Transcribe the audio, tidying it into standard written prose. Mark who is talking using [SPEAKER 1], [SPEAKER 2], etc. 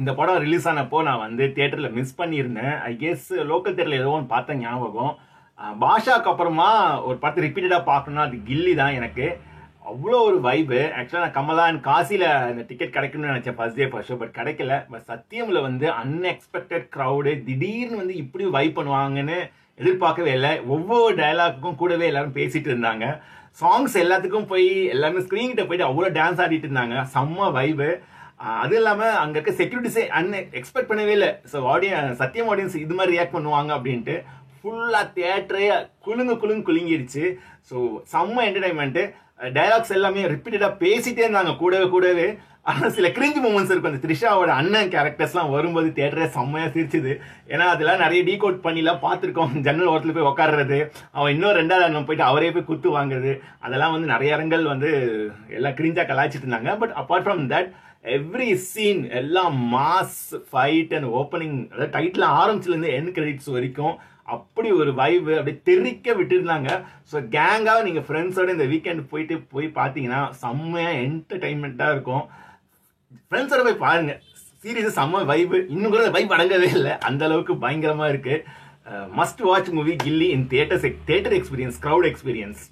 [SPEAKER 1] இந்த படம் ரிலீஸ் ஆனப்போ நான் வந்து தியேட்டரில் மிஸ் பண்ணியிருந்தேன். ஐ கெஸ் லோக்கல் தியேட்டரில் ஏதோ ஒன்று பார்த்த ஞாபகம். பாஷாக்கு அப்புறமா ஒரு படத்தை ரிப்பீட்டடாக பார்க்கணும்னா அது கில்லி தான் எனக்கு. அவ்வளோ ஒரு வைபு. ஆக்சுவலாக நான் கமலா அண்ட் காசியில் இந்த டிக்கெட் கிடைக்கணும்னு நினச்சேன் first day first show, but கிடைக்கல. பட் சத்தியமில் வந்து அன்எக்ஸ்பெக்டட் க்ரௌடு, திடீர்னு வந்து இப்படி வைப் பண்ணுவாங்கன்னு எதிர்பார்க்கவே இல்லை. ஒவ்வொரு டயலாக்குக்கும் கூடவே எல்லாரும் பேசிட்டு இருந்தாங்க. சாங்ஸ் எல்லாத்துக்கும் போய் எல்லாருமே ஸ்க்ரீன்கிட்ட போயிட்டு அவ்வளோ டான்ஸ் ஆடிட்டு இருந்தாங்க. செம்ம வைபு. அது இல்லாமல் அங்கே இருக்க செக்யூரிட்டிஸே எக்ஸ்பெக்ட் பண்ணவே இல்லை. ஸோ சத்தியம் ஆடியன்ஸ் இது மாதிரி ரியாக்ட் பண்ணுவாங்க அப்படின்ட்டு ஃபுல்லாக தியேட்டரே குலுங்கிடுச்சு. ஸோ செம்ம என்டர்டைன்மெண்ட்டு. டைலாக்ஸ் எல்லாமே ரிப்பீட்டடாக பேசிட்டே இருந்தாங்க கூடவே. ஆனால் சில கிரிஞ்ச் மூமெண்ட்ஸ் இருக்கும். அந்த த்ரிஷாவோட அண்ணன் கேரக்டர்ஸ்லாம் வரும்போது தியேட்டரே செம்மையாக சிரிச்சுது. ஏன்னா அதெல்லாம் நிறைய டீகோட் பண்ணிலாம் பார்த்துருக்கோம். ஜன்னல் ஓரத்தில் போய் உட்காடுறது, அவன் இன்னும் ரெண்டாவது அண்ணன் போயிட்டு அவரே போய் குத்து வாங்குறது, அதெல்லாம் வந்து நிறைய இடங்கள் வந்து எல்லாம் கிரிஞ்சாக கலாய்ச்சிட்டு இருந்தாங்க. But apart from that every scene எல்லாம் மாஸ் ஃபைட் அண்ட் ஓப்பனிங், அதாவது டைட்டில் ஆரம்பிச்சுலேருந்து எண்ட் கிரெடிட்ஸ் வரைக்கும் அப்படி ஒரு வைவு அப்படியே தெரிக்க விட்டுருந்தாங்க. ஸோ கேங்காக நீங்கள் ஃப்ரெண்ட்ஸோட இந்த வீக்கெண்ட் போய் பார்த்தீங்கன்னா செம்மையாக என்டர்டைன்மெண்ட்டாக இருக்கும். ஃப்ரெண்ட்ஸோட போய் பாருங்க, சீரியஸாக செம்ம வைபு. இன்னும் கூட வைப் அடங்கவே இல்லை, அந்த அளவுக்கு பயங்கரமாக இருக்கு. Must watch movie Ghilli in theatre experience, crowd experience.